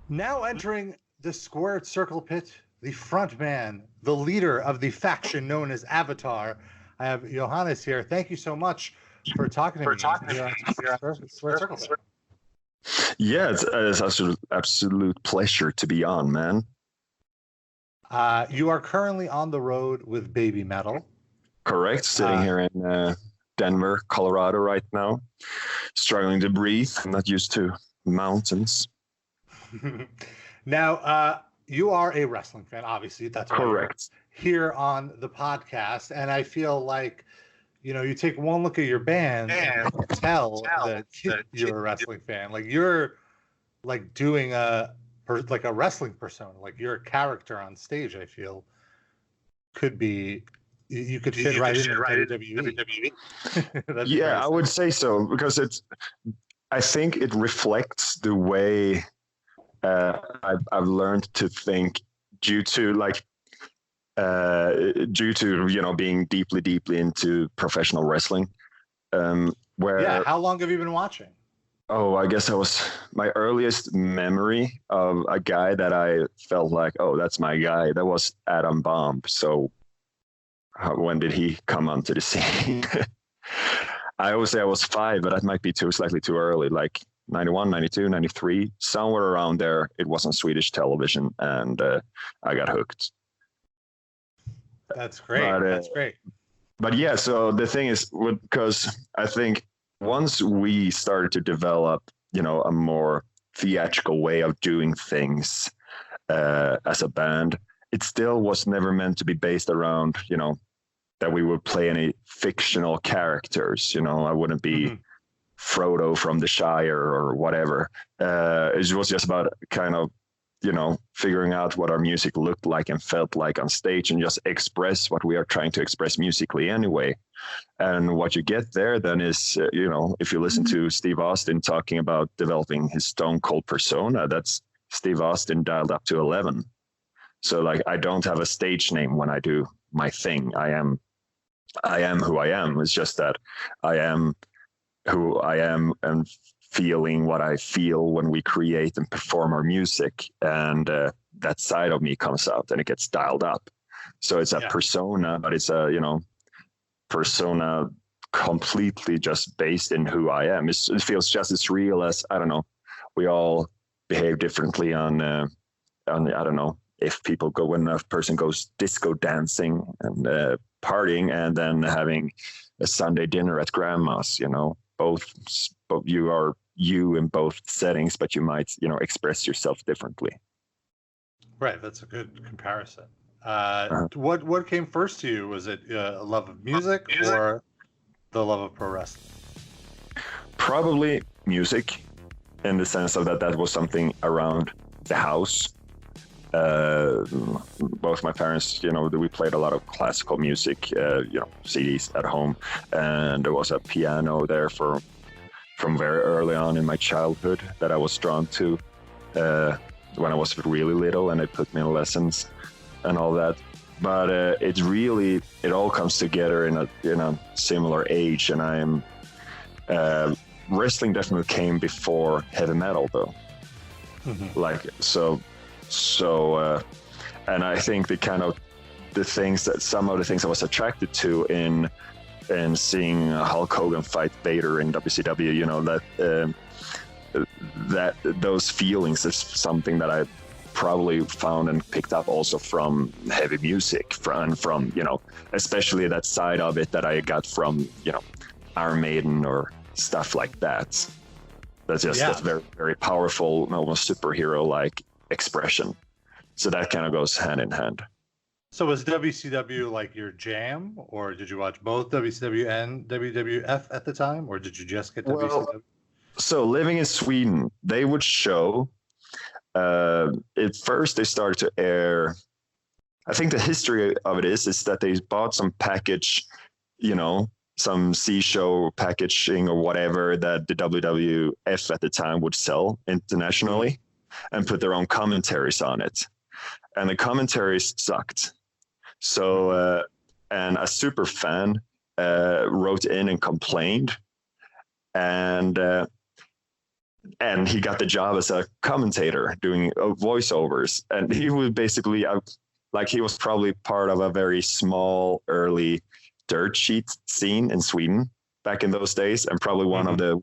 Now entering the squared circle pit, the front man, the leader of the faction known as Avatar. I have Johannes here. Thank you so much for talking to me here on Squared Circle Pit. Yeah, it's absolute pleasure to be on, man. You are currently on the road with Baby Metal. Correct. Sitting here in Denver, Colorado right now, struggling to breathe. I'm not used to mountains. Now, you are a wrestling fan, obviously. That's correct. Here on the podcast, and I feel like, you take one look at your band and you tell that you're a wrestling fan. Like you're like doing a wrestling persona. Like you're a character on stage. I feel could be you could fit right into WWE. Yeah, I would say so because I think it reflects the way I've learned to think due to being deeply into professional wrestling. How long have you been watching? Oh, I guess my earliest memory of a guy that I felt like, oh, that's my guy. That was Adam Bomb. So when did he come onto the scene? I always say I was 5, but that might be slightly too early, like 91, 92, 93, somewhere around there. It was on Swedish television, and I got hooked. That's great. That's great. But yeah, so the thing is, because I think once we started to develop, a more theatrical way of doing things as a band, it still was never meant to be based around, that we would play any fictional characters. I wouldn't be Frodo from the Shire or whatever. It was just about kind of, figuring out what our music looked like and felt like on stage and just express what we are trying to express musically anyway. And what you get there then is, if you listen to Steve Austin talking about developing his Stone Cold persona, that's Steve Austin dialed up to 11. So I don't have a stage name when I do my thing. I am who I am. It's just that I am who I am and feeling what I feel when we create and perform our music, and that side of me comes out and it gets dialed up. So it's a persona, but it's a persona completely just based in who I am. It feels just as real as, I don't know, we all behave differently on I don't know, if people go, when a person goes disco dancing and partying and then having a Sunday dinner at grandma's, both you are you in both settings, but you might, express yourself differently. Right. That's a good comparison. What came first to you? Was it a love of music or the love of pro wrestling? Probably music, in the sense of that was something around the house. Both my parents, we played a lot of classical music, CDs at home, and there was a piano there from very early on in my childhood that I was drawn to when I was really little, and they put me in lessons and all that. But it all comes together in a similar age, and I'm wrestling definitely came before heavy metal though. And I think some of the things I was attracted to in seeing Hulk Hogan fight Vader in WCW, that those feelings is something that I probably found and picked up also from heavy music, from especially that side of it that I got from Iron Maiden or stuff like that. That's very, very powerful, almost superhero-like expression. So that kind of goes hand in hand. So was WCW like your jam, or did you watch both WCW and WWF at the time, or did you just get WCW? So living in Sweden, they would show, at first they started to air, I think the history of it is that they bought some package, some C-show packaging or whatever that the WWF at the time would sell internationally and put their own commentaries on it. And the commentaries sucked. So, and a super fan wrote in and complained. And and he got the job as a commentator doing voiceovers. And he was basically like he was probably part of a very small early dirt sheet scene in Sweden back in those days, and probably one of the,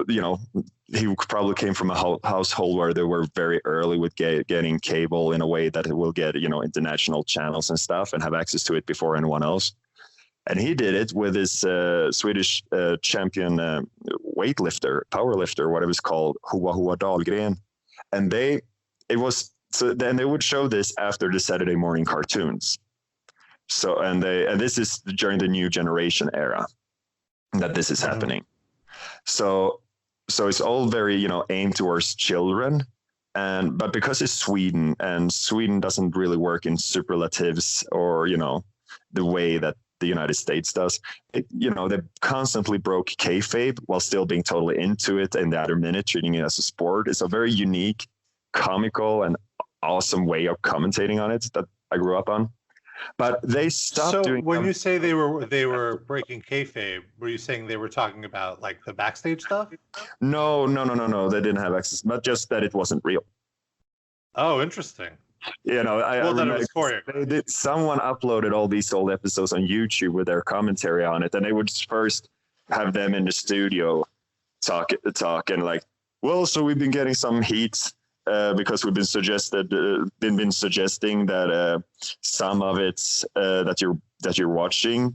you know, he probably came from a household where they were very early with getting cable in a way that it will get, you know, international channels and stuff and have access to it before anyone else. And he did it with his Swedish champion powerlifter, whatever it's called, Hua Dahlgren. And then they would show this after the Saturday morning cartoons. So, and this is during the new generation era that this is happening. So it's all very, you know, aimed towards children. But because it's Sweden, and Sweden doesn't really work in superlatives or, you know, the way that the United States does, you know, they constantly broke kayfabe while still being totally into it in the other minute, treating it as a sport. It's a very unique, comical, and awesome way of commentating on it that I grew up on. But they stopped doing. So when you say they were breaking kayfabe, were you saying they were talking about like the backstage stuff? No. They didn't have access, but just that it wasn't real. Oh, interesting. You know, then it was choreographed. Someone uploaded all these old episodes on YouTube with their commentary on it, and they would first have them in the studio talk and like, well, so we've been getting some heat because we've been suggesting that some of it that you're watching,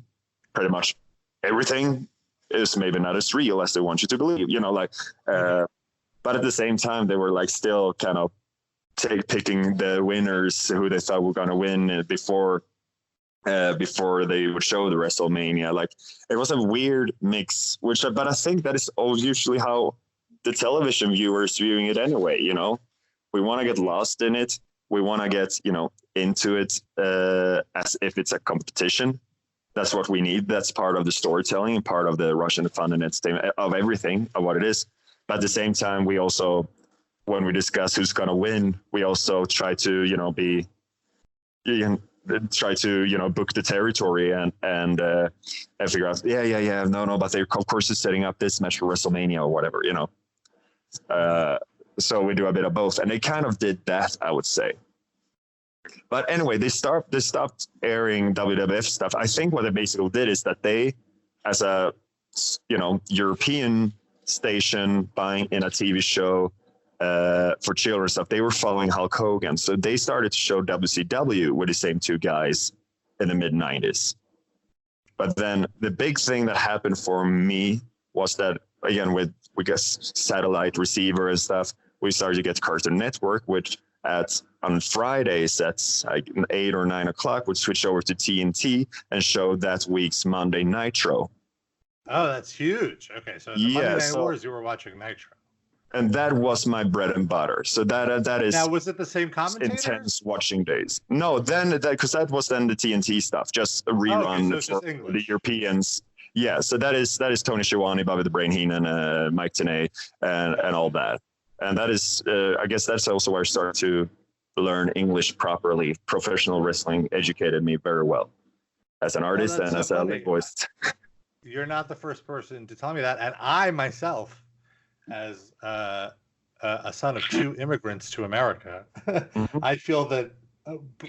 pretty much everything is maybe not as real as they want you to believe. You know, like, but at the same time, they were like still kind of picking the winners who they thought were going to win before they would show the WrestleMania. Like, it was a weird mix, but I think that is usually how the television viewers viewing it anyway. You know, we want to get lost in it. We want to get, you know, into it as if it's a competition. That's what we need. That's part of the storytelling and part of the rush and the fun and entertainment of everything of what it is. But at the same time, we also, when we discuss who's going to win, we also try to, you know, book the territory and figure out, no, but they of course is setting up this match for WrestleMania or whatever, you know. So we do a bit of both, and they kind of did that, I would say. But anyway, they stopped airing WWF stuff. I think what they basically did is that they, as a, you know, European station buying in a TV show for children stuff, they were following Hulk Hogan. So they started to show WCW with the same two guys in the mid-90s. But then the big thing that happened for me was that, again, with, we guess, satellite receiver and stuff, we started to get Cartoon Network, which on Fridays at like 8 or 9 o'clock would switch over to TNT and show that week's Monday Nitro. Oh, that's huge. Okay, so the Monday Night Wars, you were watching Nitro. And that was my bread and butter. So that is. Now, was it the same commentators? Intense watching days. No, then because that was then the TNT stuff, just a rerun for the Europeans. Yeah, so that is Tony Schiavone, Bobby the Brain Heenan, Mike Tenay, and all that. And that is, I guess that's also where I started to learn English properly. Professional wrestling educated me very well as an artist and as a linguist. You're not the first person to tell me that, and I myself, as a son of two immigrants to America, I feel that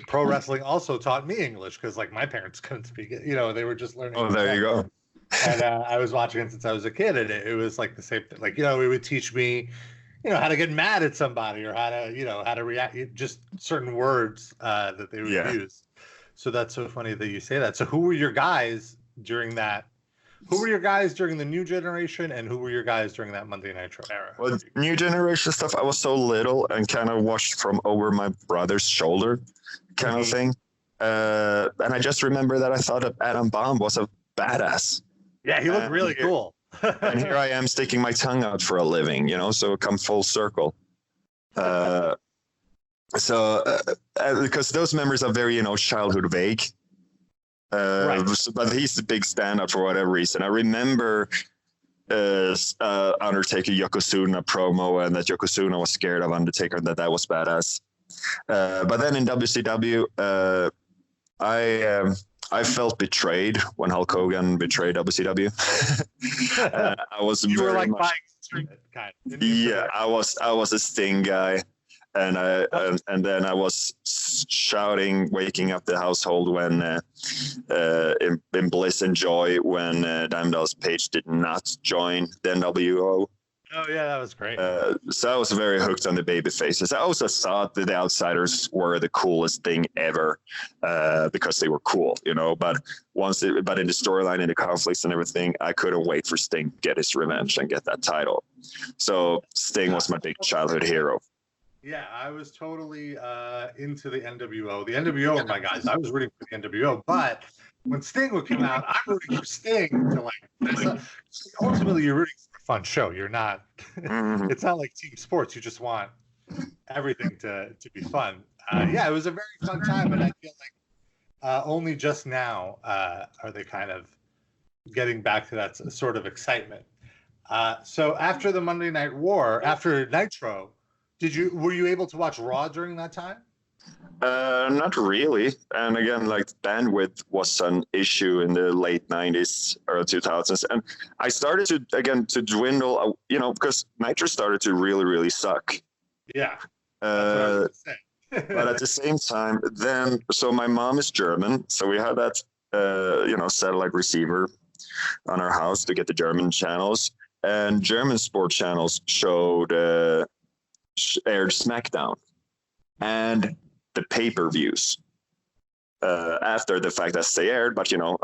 pro wrestling also taught me English, because like my parents couldn't speak it. You know, they were just learning. Oh, there you go. And I was watching it since I was a kid, and it was like the same thing. Like, you know, it would teach me, you know, how to get mad at somebody, or how to react, just certain words that they would use. So that's so funny that you say that. So who were your guys during that? Who were your guys during the new generation, and who were your guys during that Monday Nitro era? Well, new generation stuff, I was so little and kind of watched from over my brother's shoulder kind of thing. And I just remember that I thought that Adam Bomb was a badass. Yeah, he looked really cool. And here I am sticking my tongue out for a living, you know, so it come full circle. Because those memories are very, you know, childhood vague. Right. But he's the big standout for whatever reason. I remember Undertaker Yokozuna promo, and that Yokozuna was scared of Undertaker, and that was badass. But then in WCW, I felt betrayed when Hulk Hogan betrayed WCW. I was you were like buying alternate kind of. Yeah, I was a Sting guy, and then I was shouting, waking up the household when in bliss and joy when Diamond Dallas Page did not join the NWO. Oh yeah, that was great. So I was very hooked on the baby faces. I also thought that the Outsiders were the coolest thing ever because they were cool, you know. But but in the storyline and the conflicts and everything, I couldn't wait for Sting to get his revenge and get that title. So Sting was my big childhood hero. Yeah, I was totally into the NWO. The NWO were my guys. I was rooting for the NWO, but when Sting would come out, I'm rooting for Sting to like. Ultimately, you're rooting for a fun show. You're not. It's not like team sports. You just want everything to be fun. Yeah, it was a very fun time, and I feel like only just now are they kind of getting back to that sort of excitement. So after the Monday Night War, after Nitro. Were you able to watch Raw during that time? Not really. And again, like bandwidth was an issue in the late 90s, early 2000s. And I started to dwindle, you know, because Nitro started to really, really suck. Yeah. That's what I was but at the same time, so my mom is German. So we had that, satellite receiver on our house to get the German channels. And German sport channels aired SmackDown and the pay-per-views after the fact that they aired, but you know,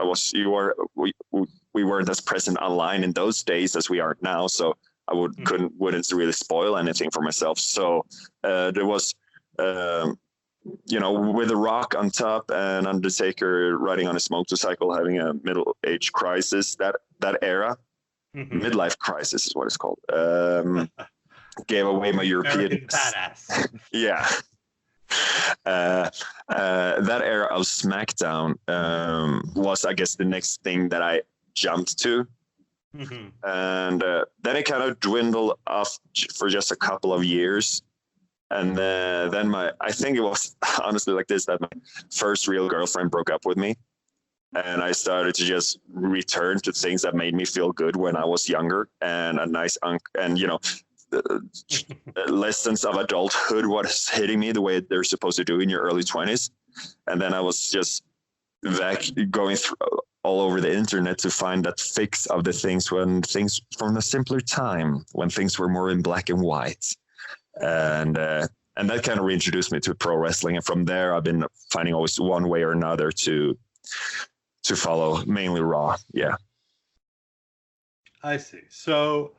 we weren't as present online in those days as we are now, so I wouldn't really spoil anything for myself. So there was with The Rock on top and Undertaker riding on his motorcycle having a middle-age crisis, that era, midlife crisis is what it's called. Gave away my European badass. Yeah. That era of SmackDown was, I guess, the next thing that I jumped to. And then it kind of dwindled off for just a couple of years. And then I think it was honestly like this, that my first real girlfriend broke up with me. And I started to just return to things that made me feel good when I was younger, and a nice lessons of adulthood was hitting me the way they're supposed to do in your early 20s. And then I was just going through all over the internet to find that fix of the things from a simpler time, when things were more in black and white. And that kind of reintroduced me to pro wrestling. And from there, I've been finding always one way or another to follow, mainly Raw. Yeah. I see. So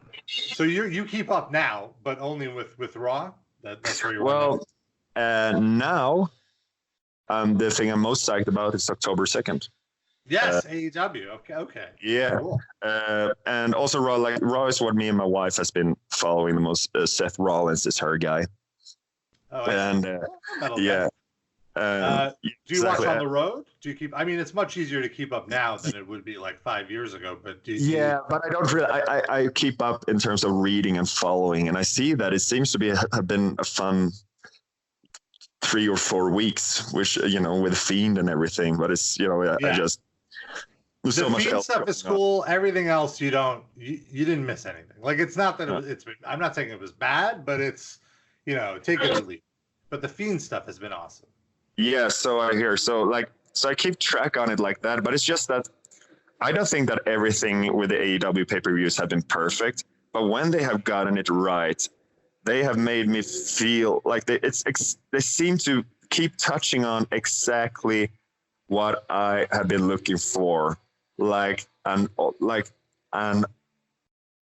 you keep up now, but only with Raw. That's where you're. Well, now, the thing I'm most psyched about is October 2nd. Yes, AEW. Okay. Yeah. Cool. And also Raw. Like Raw is what me and my wife has been following the most. Seth Rollins is her guy. Oh, and yeah. Do you watch on the road? Do you keep? I mean, it's much easier to keep up now than it would be like 5 years ago. But but I don't really. I keep up in terms of reading and following, and I see that it seems to have been a fun 3 or 4 weeks, which with Fiend and everything. But it's I just the so much Fiend stuff is cool. Everything else you didn't miss anything. Like it's not that I'm not saying it was bad, but it's take it or leave it. But the Fiend stuff has been awesome. Yeah, so I hear. So I keep track on it like that, but it's just that I don't think that everything with the AEW pay-per-views have been perfect, but when they have gotten it right, they have made me feel like they seem to keep touching on exactly what I have been looking for, like an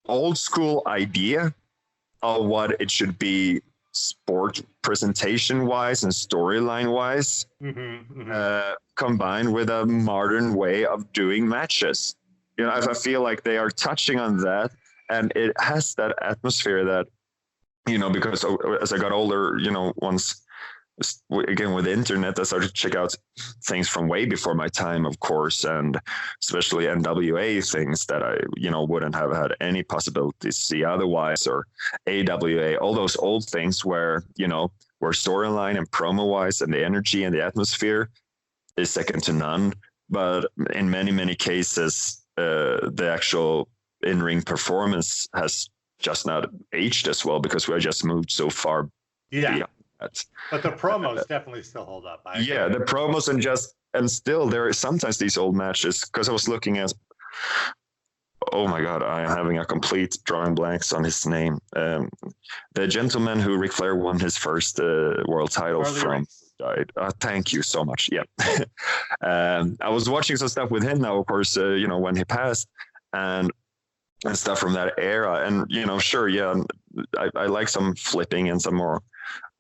old school idea of what it should be, sport presentation wise and storyline wise, combined with a modern way of doing matches. I feel like they are touching on that, and it has that atmosphere that because as I got older, once again with the internet, I started to check out things from way before my time, of course, and especially NWA things that I wouldn't have had any possibility to see otherwise, or AWA, all those old things where where storyline and promo wise and the energy and the atmosphere is second to none, but in many cases the actual in-ring performance has just not aged as well because we just moved so far. Yeah. But the promos definitely still hold up. Yeah, the promos and still there are sometimes these old matches, because I was looking at, oh my God, I am having a complete drawing blanks on his name. The gentleman who Ric Flair won his first world title from died. Thank you so much. Yeah. I was watching some stuff with him now, of course, when he passed and stuff from that era. And, sure, yeah, I like some flipping and some more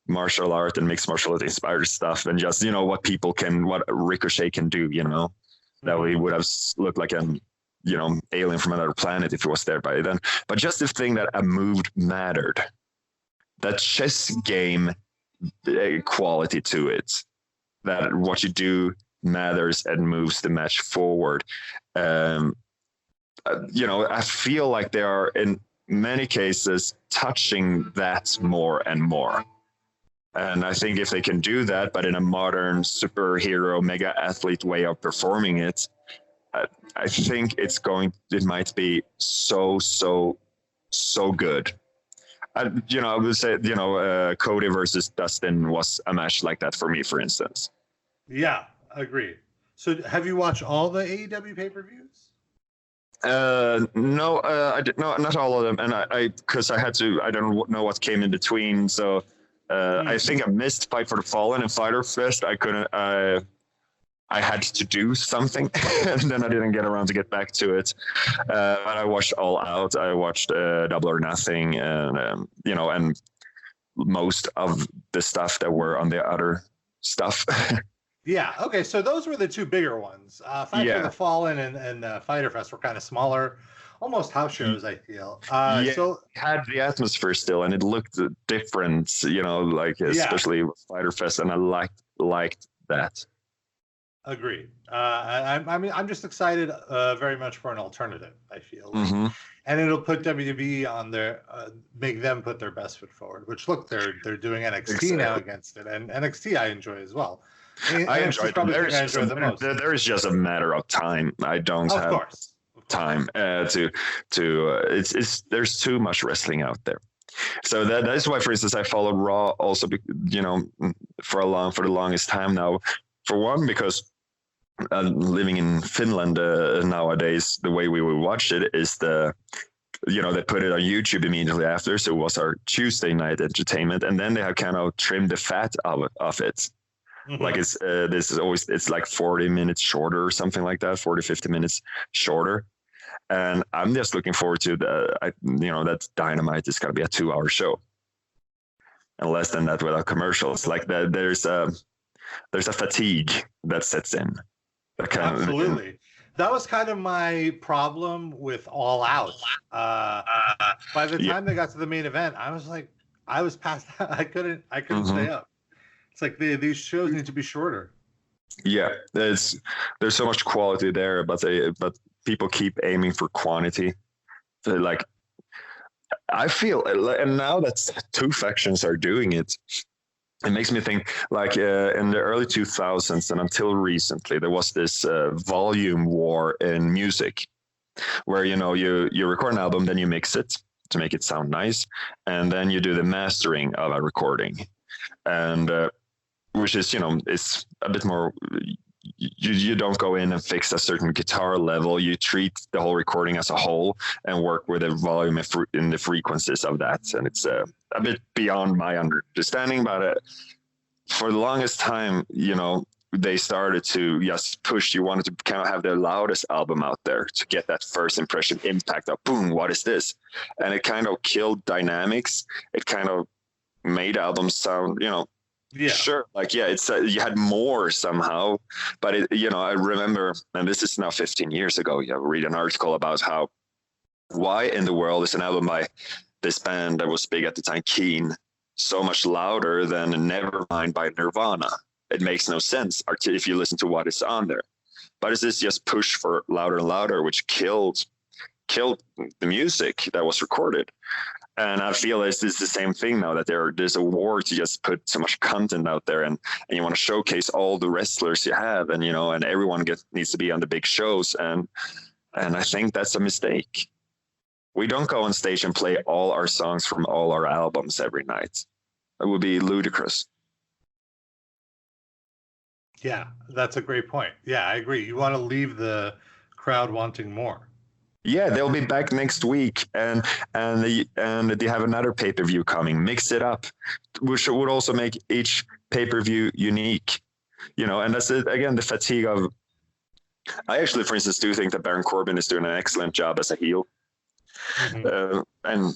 martial art and mixed martial art inspired stuff, and just what Ricochet can do, that he would have looked like an alien from another planet if he was there by then. But just the thing that a move mattered, that chess game quality to it, that what you do matters and moves the match forward. I feel like they are in many cases touching that more and more. And I think if they can do that, but in a modern superhero mega athlete way of performing it, I think it might be so good. I would say, Cody versus Dustin was a match like that for me, for instance. Yeah, agreed. So have you watched all the AEW pay-per-views? No, I did not all of them. And because I don't know what came in between. So, I think I missed Fight for the Fallen and Fyter Fest. I had to do something, and then I didn't get around to get back to it. But I watched All Out. I watched Double or Nothing, and and most of the stuff that were on the other stuff. Yeah. Okay. So those were the two bigger ones. Fight for the Fallen and Fyter Fest were kind of smaller, almost house shows, I feel. So it had the atmosphere still, and it looked different, especially with Fyter Fest, and I liked that. Agreed. I'm just excited very much for an alternative, I feel. And it'll put WWE on their, make them put their best foot forward, which look, they're doing NXT now against it, and NXT I enjoy as well. I enjoy it. There is just a matter of time. I don't have time to there's too much wrestling out there. So that is why, for instance, I followed Raw also, for the longest time now. For one, because living in Finland nowadays, the way we would watch it is they put it on YouTube immediately after. So it was our Tuesday night entertainment, and then they have kind of trimmed the fat of it. Like it's like 40 minutes shorter or something like that, 50 minutes shorter. And I'm just looking forward to that Dynamite is going to be a 2-hour show, and less than that without commercials. Like that, there's a fatigue that sets in. Absolutely. That was kind of my problem with All Out. By the time they got to the main event, I was past. I couldn't stay up. It's like these shows need to be shorter. Yeah, there's so much quality there, but people keep aiming for quantity. So like, I feel, and now that two factions are doing it, it makes me think like in the early 2000s and until recently, there was this volume war in music where, you record an album, then you mix it to make it sound nice. And then you do the mastering of a recording. And which is, it's a bit more, you don't go in and fix a certain guitar level. You treat the whole recording as a whole and work with the volume in the frequencies of that. And it's a bit beyond my understanding, but for the longest time, they started to just push. You wanted to kind of have the loudest album out there to get that first impression impact of boom, what is this? And it kind of killed dynamics. It kind of made albums sound, sure, it's you had more somehow, but I remember, and this is now 15 years ago, you read an article about why in the world is an album by this band that was big at the time, Keane, so much louder than Nevermind by Nirvana. It makes no sense if you listen to what is on there, but it's this just push for louder and louder, which killed the music that was recorded. And I feel it's the same thing now, that there's a war to just put so much content out there, and you want to showcase all the wrestlers you have, and and everyone needs to be on the big shows, and I think that's a mistake. We don't go on stage and play all our songs from all our albums every night. It would be ludicrous. Yeah, that's a great point. Yeah, I agree. You want to leave the crowd wanting more. Yeah, they'll be back next week, and they have another pay-per-view coming. Mix it up, which would also make each pay-per-view unique. You know, and that's it, again, the fatigue of. I actually, for instance, do think that Baron Corbin is doing an excellent job as a heel. And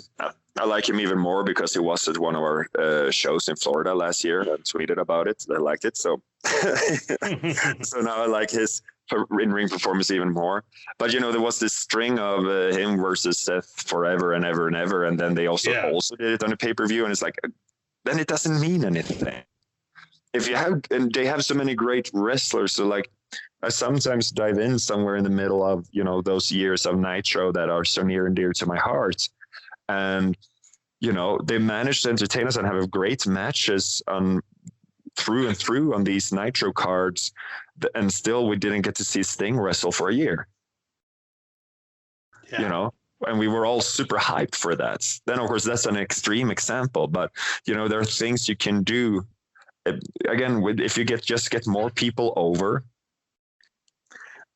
I like him even more because he was at one of our shows in Florida last year and tweeted about it. I liked it. So so now I like his in-ring performance even more. But, you know, there was this string of him versus Seth forever and ever and ever. And then they also did it on a pay-per-view. And it's like, then it doesn't mean anything. If you have, and they have so many great wrestlers. So like, I sometimes dive in somewhere in the middle of, you know, those years of Nitro that are so near and dear to my heart. And, you know, they managed to entertain us and have great matches on through and through on these Nitro cards. And still we didn't get to see Sting wrestle for a year. You know, and we were all super hyped for that. Then, of course, that's an extreme example. But, you know, there are things you can do. Again, if you get more people over,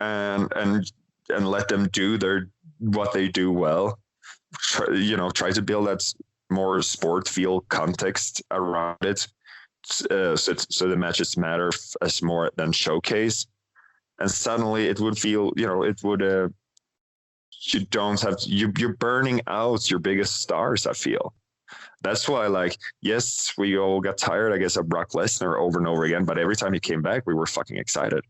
and let them do what they do well. Try to build that more sport feel context around it, so the matches matter as more than showcase. And suddenly it would feel, it would. You don't have you're burning out your biggest stars. I feel. That's why, yes, we all got tired, I guess, of Brock Lesnar over and over again. But every time he came back, we were fucking excited.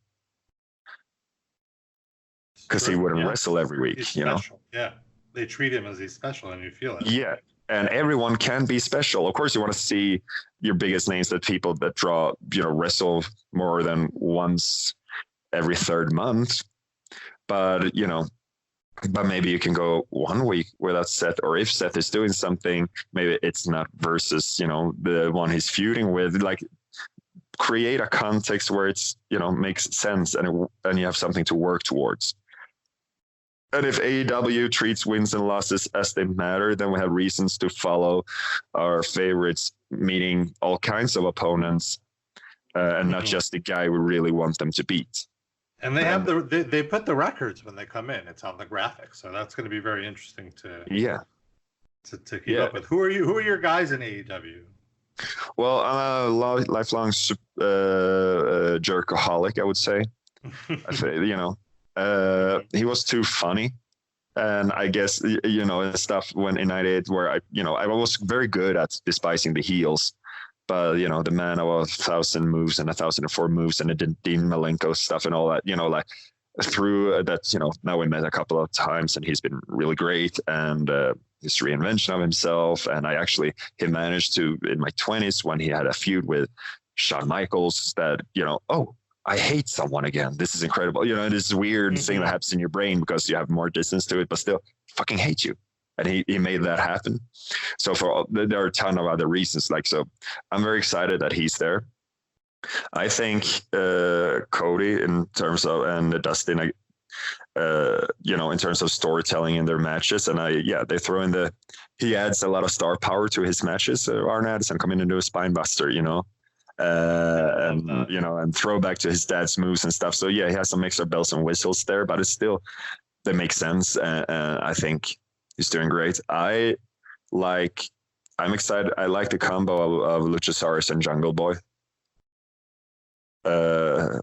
Because he wouldn't wrestle every week, Yeah, they treat him as he's special, and you feel it. Yeah, and everyone can be special. Of course, you want to see your biggest names, that people that wrestle more than once every third month. But but maybe you can go 1 week without Seth, or if Seth is doing something, maybe it's not versus the one he's feuding with. Create a context where it's makes sense, and you have something to work towards. And if AEW treats wins and losses as they matter, then we have reasons to follow our favorites, meeting all kinds of opponents, and not just the guy we really want them to beat. And they have they put the records when they come in. It's on the graphics, so that's going to be very interesting to keep up with. Who are your guys in AEW? Well, I'm a lifelong jerkaholic, I would say. I say, he was too funny, and I guess stuff when in '98 where I was very good at despising the heels, but the man of 1,000 moves and 1,004 moves and the Dean Malenko stuff and all that, through that, now we met a couple of times and he's been really great, and his reinvention of himself. And he managed to, in my 20s, when he had a feud with Shawn Michaels, that I hate someone again. This is incredible. This weird thing that happens in your brain because you have more distance to it, but still fucking hate you. And he made that happen. So there are a ton of other reasons. So I'm very excited that he's there. I think Cody in terms of, and Dustin, in terms of storytelling in their matches. And they throw in he adds a lot of star power to his matches. Arn Anderson coming into a spine buster, and throw back to his dad's moves and stuff. So he has some extra bells and whistles there, but it's still, that makes sense. And I think he's doing great. I'm excited. I like the combo of Luchasaurus and Jungle Boy. I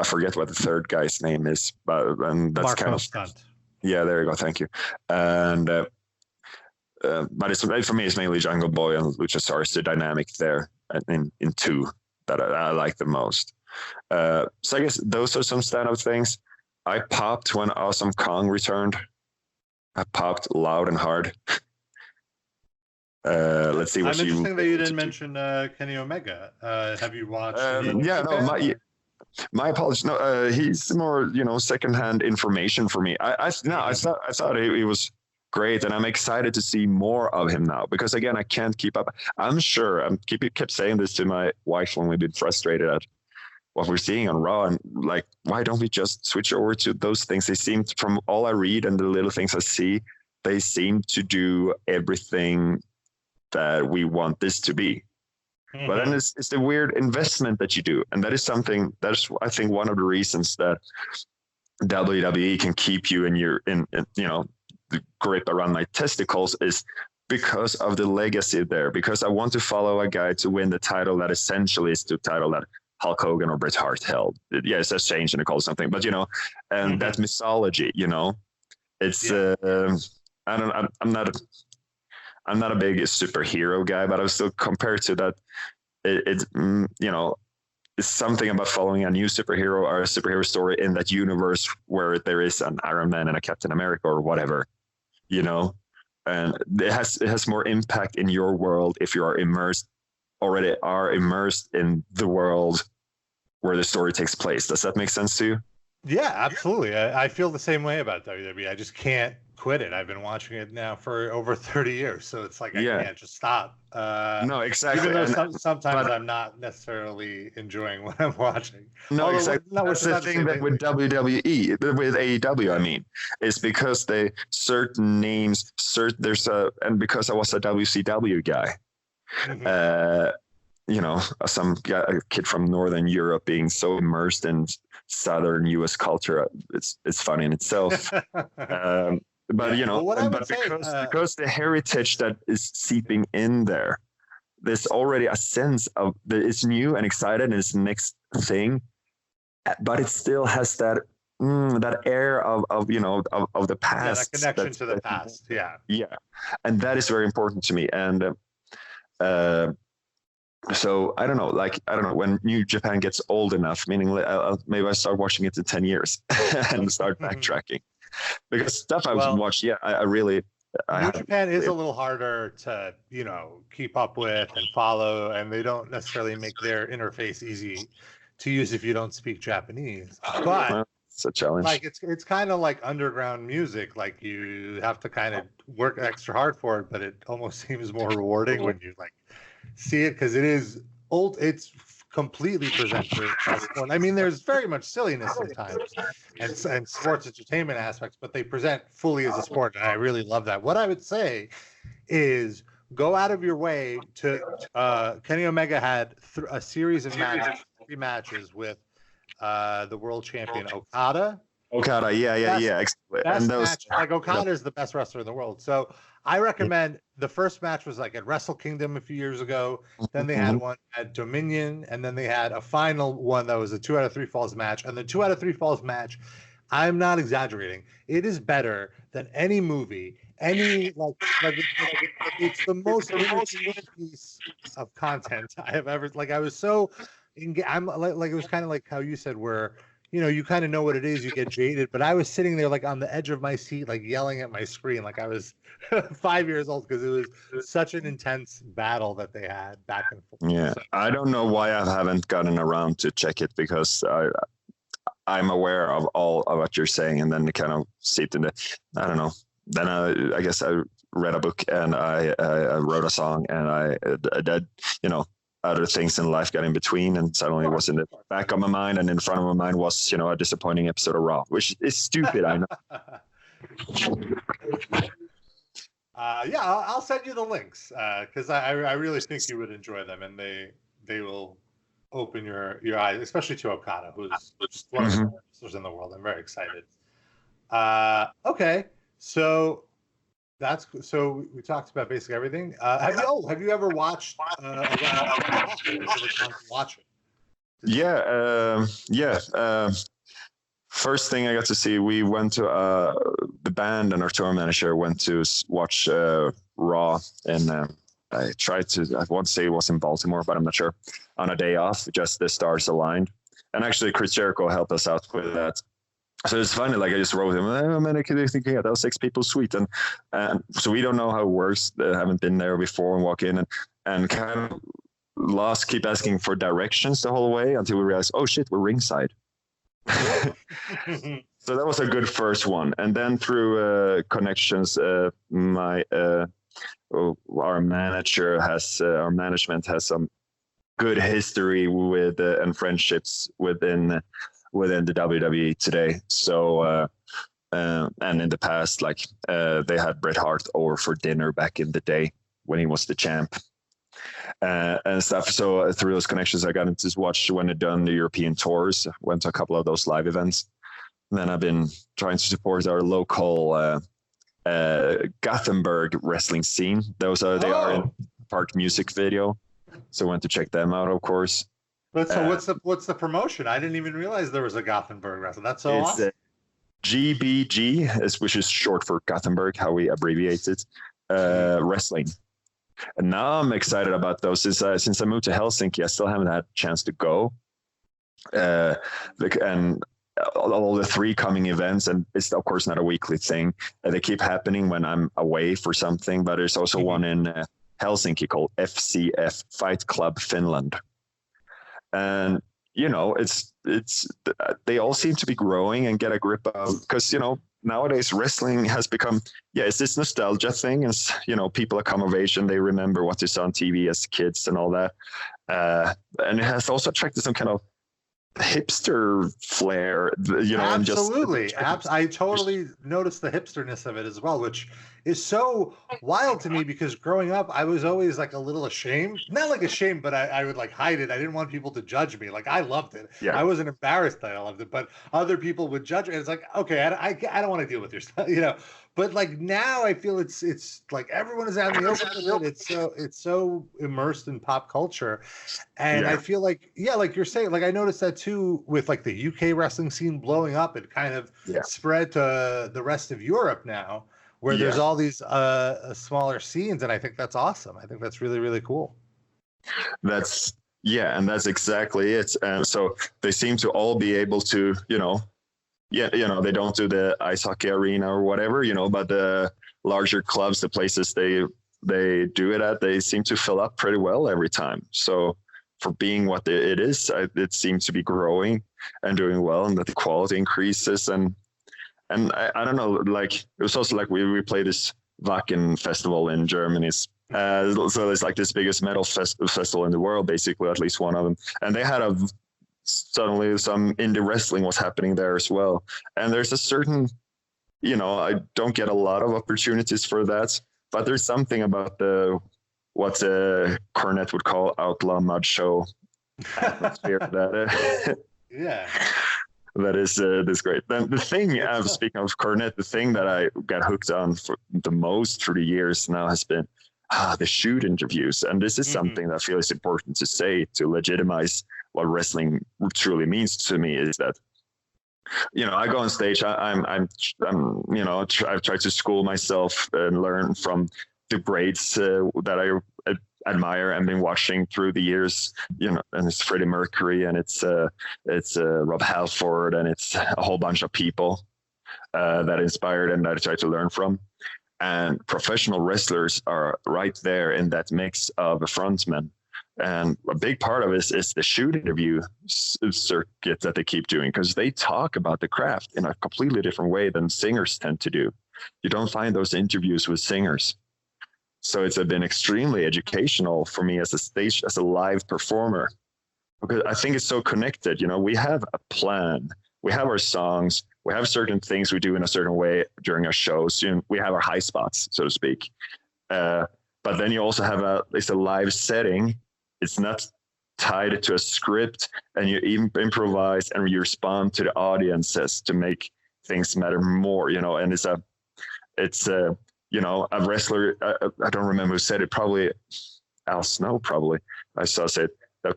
forget what the third guy's name is, but that's Mark kind Stunt. of, there you go. Thank you. And, but for me, it's mainly Jungle Boy and Luchasaurus, the dynamic there in two that I like the most. So I guess those are some stand-up things. I popped when Awesome Kong returned. I popped loud and hard. Let's see what I'm interesting that you didn't mention Kenny Omega. Have you watched? My apologies. No, he's more secondhand information for me. I thought he was great, and I'm excited to see more of him now, because again, I can't keep up. I'm sure kept saying this to my wife when we've been frustrated at what we're seeing on Raw, and why don't we just switch over to those things? They seem, from all I read and the little things I see, they seem to do everything that we want this to be. Mm-hmm. But then it's the weird investment that you do. And that is something that's, I think, one of the reasons that WWE can keep you in the grip around my testicles is because of the legacy there. Because I want to follow a guy to win the title that essentially is the title that Hulk Hogan or Bret Hart held. Yeah, it's a change in the call something, but and that mythology, it's I'm not a big superhero guy, but I was still compared to that. It's something about following a new superhero or a superhero story in that universe where there is an Iron Man and a Captain America or whatever, and it has more impact in your world if you are immersed in the world where the story takes place. Does that make sense to you? Yeah, absolutely. I feel the same way about WWE. I just can't quit it. I've been watching it now for over 30 years, so it's like I can't just stop. No, exactly. Even though sometimes I'm not necessarily enjoing what I'm watching. No, exactly. That's the thing that with WWE, with AEW, I mean, is because they certain names, and because I was a WCW guy. Some guy, a kid from Northern Europe being so immersed in Southern U.S. culture, it's funny in itself. But because the heritage that is seeping in there, there's already a sense of that it's new and excited and it's the next thing, but it still has that air of the past. Yeah, that connection to the past. Yeah. Yeah, and that is very important to me. And so I don't know when New Japan gets old enough, meaning maybe I start watching it in 10 years and start backtracking. Because stuff I've watched, I really. New Japan is a little harder to, keep up with and follow, and they don't necessarily make their interface easy to use if you don't speak Japanese. But it's a challenge. Like it's kind of like underground music. Like you have to kind of work extra hard for it, but it almost seems more rewarding when you see it because it is old. It's completely presented as sport. I mean, there's very much silliness sometimes and sports entertainment aspects, but they present fully as a sport, and I really love that. What I would say is go out of your way to Kenny Omega had a series of matches, 3 matches with the world champion Okada. Yeah. And those Okada is the best wrestler in the world. So I recommend the first match was at Wrestle Kingdom a few years ago. Then they had one at Dominion, and then they had a final one that was a 2 out of 3 falls match. And the 2 out of 3 falls match, I'm not exaggerating. It is better than any movie, it's the most piece of content I have ever. I was so, I'm it was kind of like how you said where. You kind of know what it is, you get jaded, but I was sitting there on the edge of my seat, yelling at my screen like I was 5 years old because it was such an intense battle that they had back and forth. Yeah, so, I don't know why I haven't gotten around to check it because I'm aware of all of what you're saying, and then it kind of seeped into, I don't know. Then I guess I read a book and I wrote a song and I did, other things in life got in between, and suddenly it was in the back of my mind, and in front of my mind was, a disappointing episode of Raw, which is stupid, I know. I'll send you the links because I really think you would enjoy them, and they will open your eyes, especially to Okada, who's just one of the best wrestlers in the world. I'm very excited. Okay, so. We talked about basically everything. Have you ever watched? Watch it? Yeah. First thing I got to see, we went to the band and our tour manager went to watch Raw, and I want to say it was in Baltimore, but I'm not sure. On a day off, just the stars aligned, and actually Chris Jericho helped us out with that. So it's funny, I just wrote him, oh man, I think, that was 6 people, sweet. And so we don't know how it works. They haven't been there before and walk in and kind of keep asking for directions the whole way until we realize, oh shit, we're ringside. So that was a good first one. And then through connections, our management has some good history with and friendships within the WWE today. So And in the past, like they had Bret Hart over for dinner back in the day when he was the champ. And stuff. So through those connections, I got into watch when they'd done the European tours. Went to a couple of those live events. And then I've been trying to support our local Gothenburg wrestling scene. They are in Park Music Video, so I went to check them out, of course. But so what's the promotion? I didn't even realize there was a Gothenburg wrestling. That's so awesome. GBG, which is short for Gothenburg, how we abbreviate it, wrestling. And now I'm excited about those. Since I moved to Helsinki, I still haven't had a chance to go. And all the 3 coming events, and it's of course not a weekly thing. They keep happening when I'm away for something, but there's also one in Helsinki called FCF, Fight Club Finland. And, it's they all seem to be growing and get a grip of, because, nowadays wrestling has become, it's this nostalgia thing. As people come of age and they remember what they saw on TV as kids and all that. And it has also attracted some kind of hipster flair, Absolutely. I totally noticed the hipsterness of it as well, which is so wild to me, because growing up, I was always like a little ashamed, not like ashamed, but I would like hide it. I didn't want people to judge me. Like I loved it. Yeah. I wasn't embarrassed that I loved it, but other people would judge me. It's like, okay, I don't want to deal with your stuff, But like now, I feel it's like everyone is out in the open. It's so immersed in pop culture, and I feel like like you're saying, like I noticed that too with like the UK wrestling scene blowing up. It kind of spread to the rest of Europe now, where there's all these smaller scenes, and I think that's awesome. I think that's really, really cool. And that's exactly it. So they seem to all be able to, they don't do the ice hockey arena or whatever, but the larger clubs, the places they do it at, they seem to fill up pretty well every time. So for being what it is, it seems to be growing and doing well, and that the quality increases. And I don't know, like it was also like we played this Wacken festival in Germany. So it's like this biggest metal festival in the world, basically, at least one of them. And they had suddenly some indie wrestling was happening there as well. And there's a certain, I don't get a lot of opportunities for that, but there's something about what Cornette would call outlaw mud show atmosphere that that is great. Then the thing, speaking of Cornette, the thing that I got hooked on for the most through the years now has been the shoot interviews. And this is something that I feel is important to say to legitimize what wrestling truly means to me, is that, I go on stage, I've tried to school myself and learn from the greats that I admire and been watching through the years, and it's Freddie Mercury, and it's Rob Halford, and it's a whole bunch of people that inspired and that I try to learn from. And professional wrestlers are right there in that mix of a frontman. And a big part of it is the shoot interview circuit that they keep doing, because they talk about the craft in a completely different way than singers tend to do. You don't find those interviews with singers. So it's been extremely educational for me as a live performer, because I think it's so connected. We have a plan, we have our songs, we have certain things we do in a certain way during our shows. We have our high spots, so to speak. But then you also have it's a live setting. It's not tied to a script, and you even improvise and you respond to the audiences to make things matter more. And it's a wrestler. I don't remember who said it. Probably Al Snow. Probably I saw said that.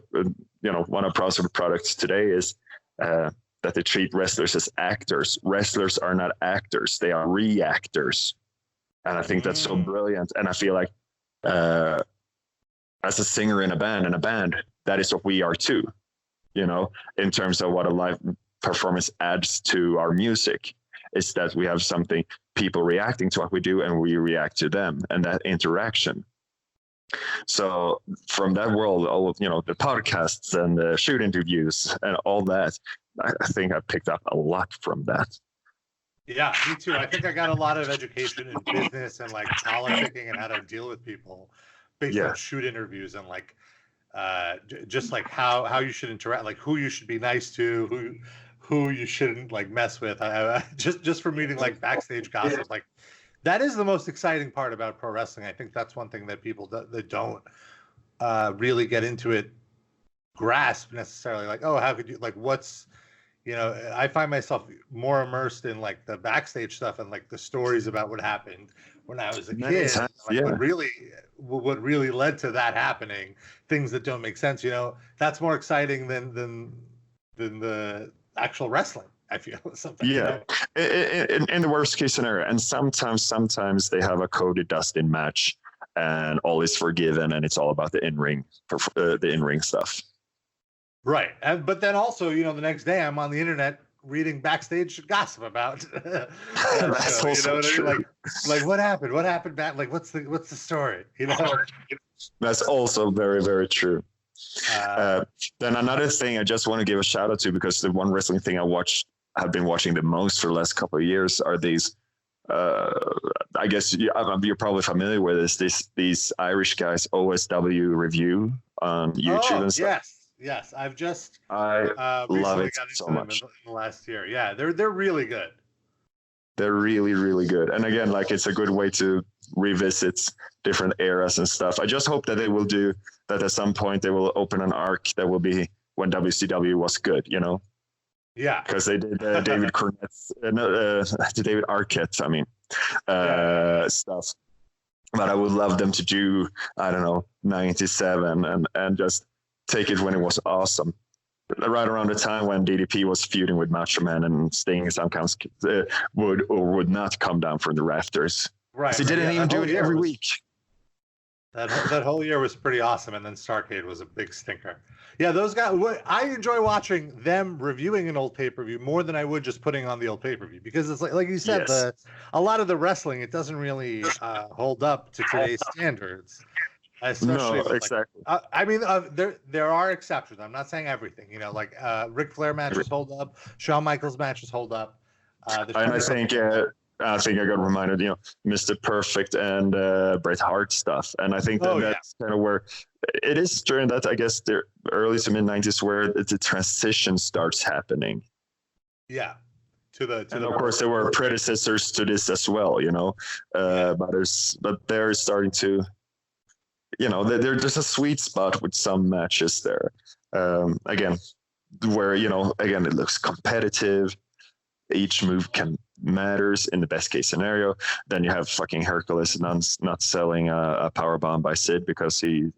One of Pro's products today is that they treat wrestlers as actors. Wrestlers are not actors; they are reactors, and I think that's so brilliant. And I feel like, as a singer in a band, that is what we are too. In terms of what a live performance adds to our music, is that we have something, people reacting to what we do, and we react to them, and that interaction. So from that world, all of the podcasts and the shoot interviews and all that, I think I picked up a lot from that. Yeah, me too. I think I got a lot of education in business and like politicking and how to deal with people based on shoot interviews, and like just like how you should interact, like who you should be nice to, who you shouldn't like mess with. I just from reading like backstage gossip, like that is the most exciting part about pro wrestling. I think that's one thing that people that don't really get into it grasp necessarily. Like, oh, how could you like what's I find myself more immersed in like the backstage stuff and like the stories about what happened when I was a kid. Like, what really led to that happening, things that don't make sense. That's more exciting than the actual wrestling. I feel something. Yeah, in the worst case scenario, and sometimes they have a Cody Dustin match, and all is forgiven, and it's all about the in-ring stuff. Right, but then also, the next day I'm on the internet reading backstage gossip about. That's also true. Like what happened? What happened back? Like what's the story? That's also very, very true. Then another thing I just want to give a shout out to, because the one wrestling thing I've been watching the most for the last couple of years are these. I guess you're probably familiar with these Irish guys, OSW Review on YouTube and stuff. Yes, I've just I love it so much in the last year. Yeah, they're really good. They're really, really good. And again, like it's a good way to revisit different eras and stuff. I just hope that they will do that at some point. They will open an arc that will be when WCW was good, Yeah. Because they did David Arquette, stuff. But I would love them to do, I don't know, 97 and just take it when it was awesome. Right around the time when DDP was feuding with Macho Man and Sting sometimes would or would not come down from the rafters. Right. He didn't even do it every week. That whole year was pretty awesome, and then Starrcade was a big stinker. Yeah, those guys. I enjoy watching them reviewing an old pay-per-view more than I would just putting on the old pay-per-view, because it's like you said, yes. A lot of the wrestling, it doesn't really hold up to today's standards. Especially exactly. There are exceptions. I'm not saying everything. Like Ric Flair matches hold up, Shawn Michaels matches hold up. And I think I got reminded, Mr. Perfect and Bret Hart stuff, and I think that's kind of where it is during that, I guess, the early to mid '90s where the transition starts happening. Yeah. And of course, there were predecessors to this as well, but they're starting to. There's a sweet spot with some matches there. Again, where, it looks competitive. Each move matters in the best case scenario. Then you have fucking Hercules not selling a power bomb by Sid because he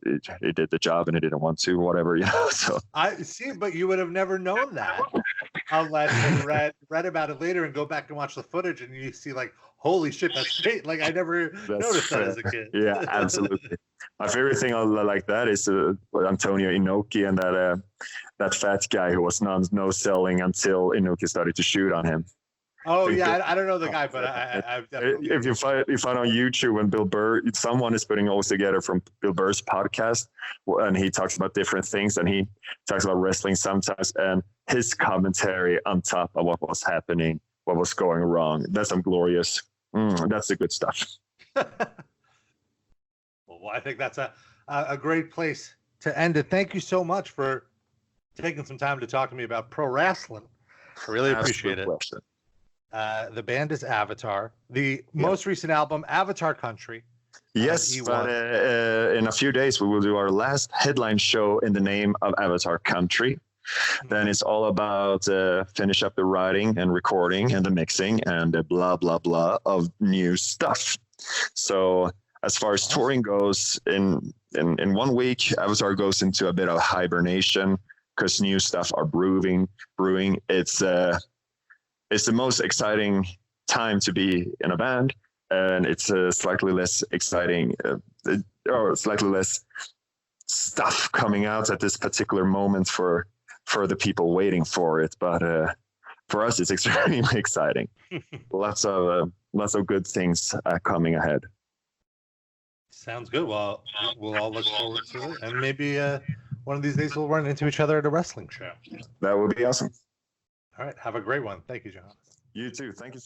did the job and he didn't want to, whatever, So I see, but you would have never known that unless you read about it later and go back and watch the footage and you see like, holy shit, that's great. Like I never noticed that as a kid. Yeah, absolutely. My favorite thing like that is Antonio Inoki and that fat guy who was no selling until Inoki started to shoot on him. Oh yeah, I don't know the guy, but I've definitely. If you find on YouTube when Bill Burr, someone is putting all together from Bill Burr's podcast, and he talks about different things, and he talks about wrestling sometimes, and his commentary on top of what was happening, what was going wrong. That's some glorious. That's the good stuff. Well, I think that's a great place to end it. Thank you so much for taking some time to talk to me about pro wrestling. I really appreciate it. The band is Avatar. The most recent album, Avatar Country. Yes, but in a few days we will do our last headline show in the name of Avatar Country. Then it's all about finish up the writing and recording and the mixing and the blah, blah, blah of new stuff. So as far as touring goes, in 1 week, Avatar goes into a bit of hibernation because new stuff are brewing. It's the most exciting time to be in a band, and it's slightly less exciting or slightly less stuff coming out at this particular moment for the people waiting for it. But for us, it's extremely exciting. Lots of good things coming ahead. Sounds good. Well, we'll all look forward to it, and maybe one of these days we'll run into each other at a wrestling show. That would be awesome. All right. Have a great one. Thank you, Johannes. You too. Thank you.